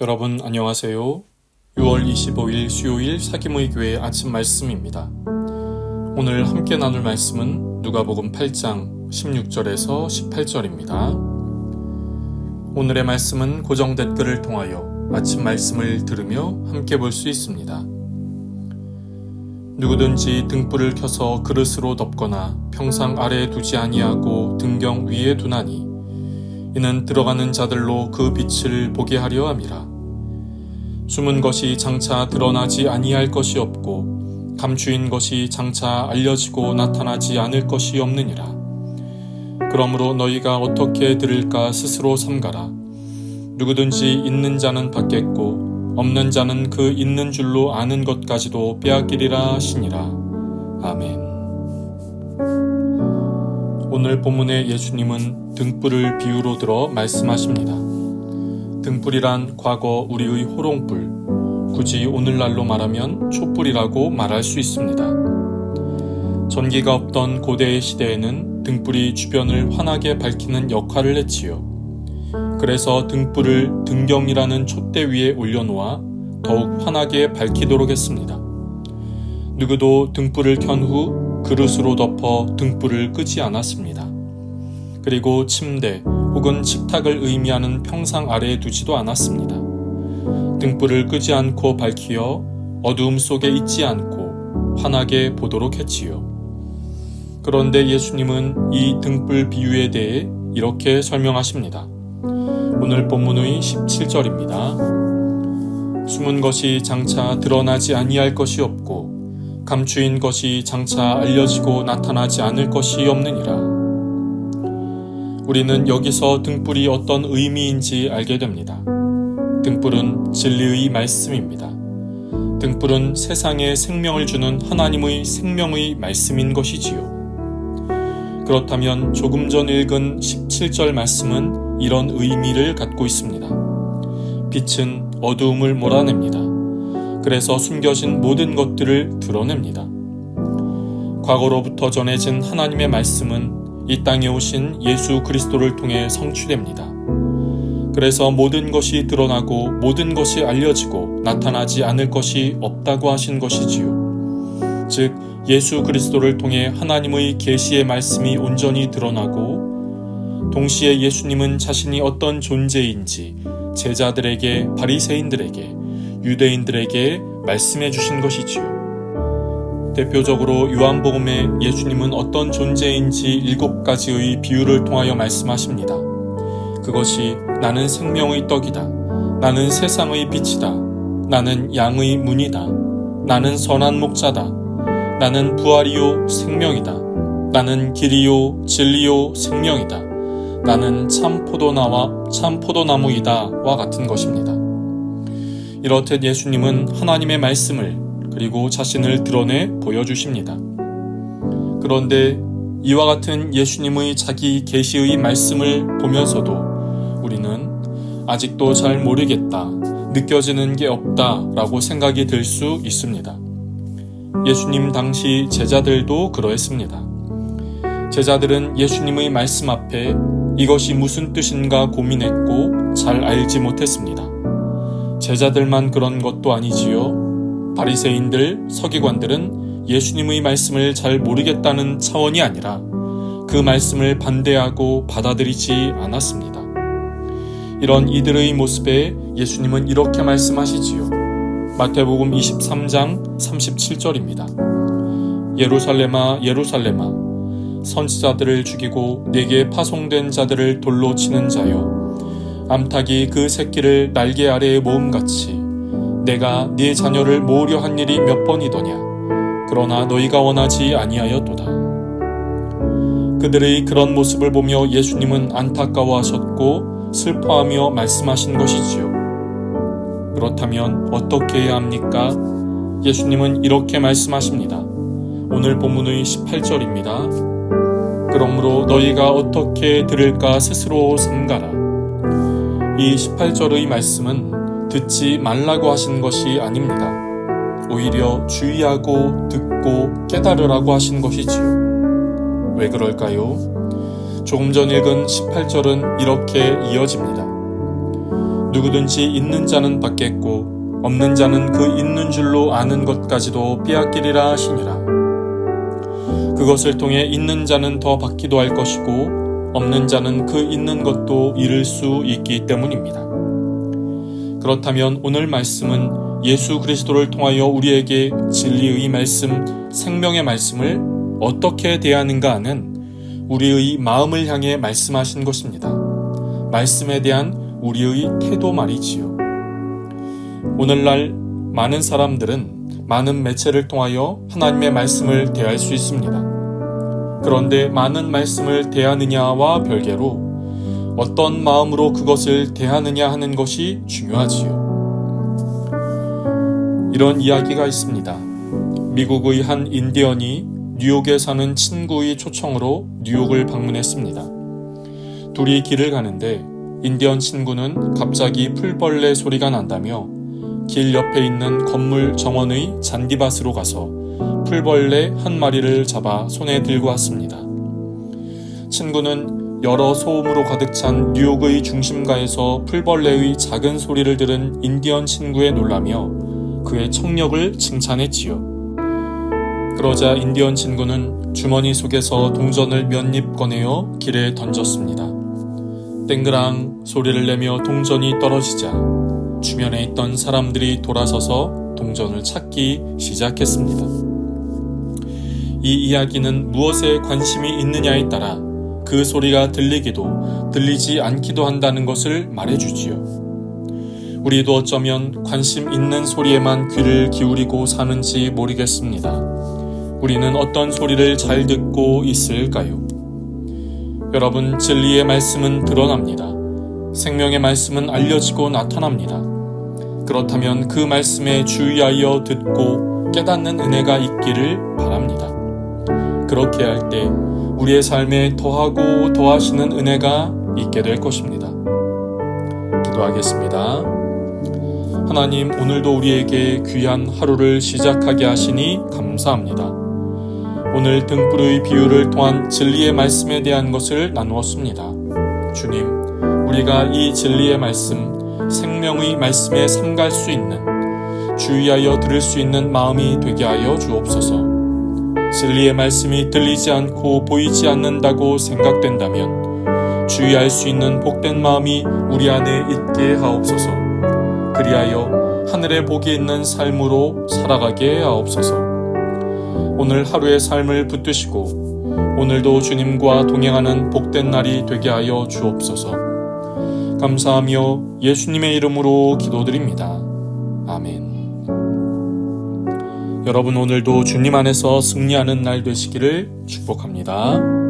여러분 안녕하세요. 6월 25일 수요일 사김의 교회 아침 말씀입니다. 오늘 함께 나눌 말씀은 누가복음 8장 16절에서 18절입니다. 오늘의 말씀은 고정 댓글을 통하여 아침 말씀을 들으며 함께 볼 수 있습니다. 누구든지 등불을 켜서 그릇으로 덮거나 평상 아래에 두지 아니하고 등경 위에 두나니 이는 들어가는 자들로 그 빛을 보게 하려 함이라. 숨은 것이 장차 드러나지 아니할 것이 없고 감추인 것이 장차 알려지고 나타나지 않을 것이 없느니라. 그러므로 너희가 어떻게 들을까 스스로 삼가라. 누구든지 있는 자는 받겠고 없는 자는 그 있는 줄로 아는 것까지도 빼앗기리라 하시니라. 아멘. 오늘 본문의 예수님은 등불을 비유로 들어 말씀하십니다. 등불이란 과거 우리의 호롱불, 굳이 오늘날로 말하면 촛불이라고 말할 수 있습니다. 전기가 없던 고대의 시대에는 등불이 주변을 환하게 밝히는 역할을 했지요. 그래서 등불을 등경이라는 촛대 위에 올려놓아 더욱 환하게 밝히도록 했습니다. 누구도 등불을 켠 후 그릇으로 덮어 등불을 끄지 않았습니다. 그리고 침대 혹은 식탁을 의미하는 평상 아래에 두지도 않았습니다. 등불을 끄지 않고 밝히어 어두움 속에 있지 않고 환하게 보도록 했지요. 그런데 예수님은 이 등불 비유에 대해 이렇게 설명하십니다. 오늘 본문의 17절입니다. 숨은 것이 장차 드러나지 아니할 것이 없고 감추인 것이 장차 알려지고 나타나지 않을 것이 없느니라. 우리는 여기서 등불이 어떤 의미인지 알게 됩니다. 등불은 진리의 말씀입니다. 등불은 세상에 생명을 주는 하나님의 생명의 말씀인 것이지요. 그렇다면 조금 전 읽은 17절 말씀은 이런 의미를 갖고 있습니다. 빛은 어두움을 몰아냅니다. 그래서 숨겨진 모든 것들을 드러냅니다. 과거로부터 전해진 하나님의 말씀은 이 땅에 오신 예수 그리스도를 통해 성취됩니다. 그래서 모든 것이 드러나고 모든 것이 알려지고 나타나지 않을 것이 없다고 하신 것이지요. 즉 예수 그리스도를 통해 하나님의 계시의 말씀이 온전히 드러나고 동시에 예수님은 자신이 어떤 존재인지 제자들에게, 바리새인들에게, 유대인들에게 말씀해 주신 것이지요. 대표적으로 요한복음에 예수님은 어떤 존재인지 7가지의 비유를 통하여 말씀하십니다. 그것이 나는 생명의 떡이다. 나는 세상의 빛이다. 나는 양의 문이다. 나는 선한 목자다. 나는 부활이요 생명이다. 나는 길이요 진리요 생명이다. 나는 참 포도나무이다 와 같은 것입니다. 이렇듯 예수님은 하나님의 말씀을 그리고 자신을 드러내 보여주십니다. 그런데 이와 같은 예수님의 자기 계시의 말씀을 보면서도 우리는 아직도 잘 모르겠다, 느껴지는 게 없다 라고 생각이 들 수 있습니다. 예수님 당시 제자들도 그러했습니다. 제자들은 예수님의 말씀 앞에 이것이 무슨 뜻인가 고민했고 잘 알지 못했습니다. 제자들만 그런 것도 아니지요. 바리새인들, 서기관들은 예수님의 말씀을 잘 모르겠다는 차원이 아니라 그 말씀을 반대하고 받아들이지 않았습니다. 이런 이들의 모습에 예수님은 이렇게 말씀하시지요. 마태복음 23장 37절입니다. 예루살렘아 예루살렘아 선지자들을 죽이고 내게 파송된 자들을 돌로 치는 자여 암탉이 그 새끼를 날개 아래에 모음같이 내가 네 자녀를 모으려 한 일이 몇 번이더냐. 그러나 너희가 원하지 아니하였도다. 그들의 그런 모습을 보며 예수님은 안타까워하셨고 슬퍼하며 말씀하신 것이지요. 그렇다면 어떻게 해야 합니까? 예수님은 이렇게 말씀하십니다. 오늘 본문의 18절입니다. 그러므로 너희가 어떻게 들을까 스스로 삼가라. 이 18절의 말씀은 듣지 말라고 하신 것이 아닙니다. 오히려 주의하고 듣고 깨달으라고 하신 것이지요. 왜 그럴까요? 조금 전 읽은 18절은 이렇게 이어집니다. 누구든지 있는 자는 받겠고 없는 자는 그 있는 줄로 아는 것까지도 빼앗기리라 하시니라. 그것을 통해 있는 자는 더 받기도 할 것이고 없는 자는 그 있는 것도 잃을 수 있기 때문입니다. 그렇다면 오늘 말씀은 예수 그리스도를 통하여 우리에게 진리의 말씀, 생명의 말씀을 어떻게 대하는가 하는 우리의 마음을 향해 말씀하신 것입니다. 말씀에 대한 우리의 태도 말이지요. 오늘날 많은 사람들은 많은 매체를 통하여 하나님의 말씀을 대할 수 있습니다. 그런데 많은 말씀을 대하느냐와 별개로 어떤 마음으로 그것을 대하느냐 하는 것이 중요하지요. 이런 이야기가 있습니다. 미국의 한 인디언이 뉴욕에 사는 친구의 초청으로 뉴욕을 방문했습니다. 둘이 길을 가는데 인디언 친구는 갑자기 풀벌레 소리가 난다며 길 옆에 있는 건물 정원의 잔디밭으로 가서 풀벌레 한 마리를 잡아 손에 들고 왔습니다. 친구는 여러 소음으로 가득 찬 뉴욕의 중심가에서 풀벌레의 작은 소리를 들은 인디언 친구에 놀라며 그의 청력을 칭찬했지요. 그러자 인디언 친구는 주머니 속에서 동전을 몇 입 꺼내어 길에 던졌습니다. 땡그랑 소리를 내며 동전이 떨어지자 주변에 있던 사람들이 돌아서서 동전을 찾기 시작했습니다. 이 이야기는 무엇에 관심이 있느냐에 따라 그 소리가 들리기도 들리지 않기도 한다는 것을 말해주지요. 우리도 어쩌면 관심 있는 소리에만 귀를 기울이고 사는지 모르겠습니다. 우리는 어떤 소리를 잘 듣고 있을까요? 여러분, 진리의 말씀은 드러납니다. 생명의 말씀은 알려지고 나타납니다. 그렇다면 그 말씀에 주의하여 듣고 깨닫는 은혜가 있기를 바랍니다. 그렇게 할 때 우리의 삶에 더하고 더하시는 은혜가 있게 될 것입니다. 기도하겠습니다. 하나님, 오늘도 우리에게 귀한 하루를 시작하게 하시니 감사합니다. 오늘 등불의 비유를 통한 진리의 말씀에 대한 것을 나누었습니다. 주님, 우리가 이 진리의 말씀, 생명의 말씀에 삼갈 수 있는, 주의하여 들을 수 있는 마음이 되게 하여 주옵소서. 진리의 말씀이 들리지 않고 보이지 않는다고 생각된다면 주의할 수 있는 복된 마음이 우리 안에 있게 하옵소서. 그리하여 하늘에 복이 있는 삶으로 살아가게 하옵소서. 오늘 하루의 삶을 붙드시고 오늘도 주님과 동행하는 복된 날이 되게 하여 주옵소서. 감사하며 예수님의 이름으로 기도드립니다. 아멘. 여러분, 오늘도 주님 안에서 승리하는 날 되시기를 축복합니다.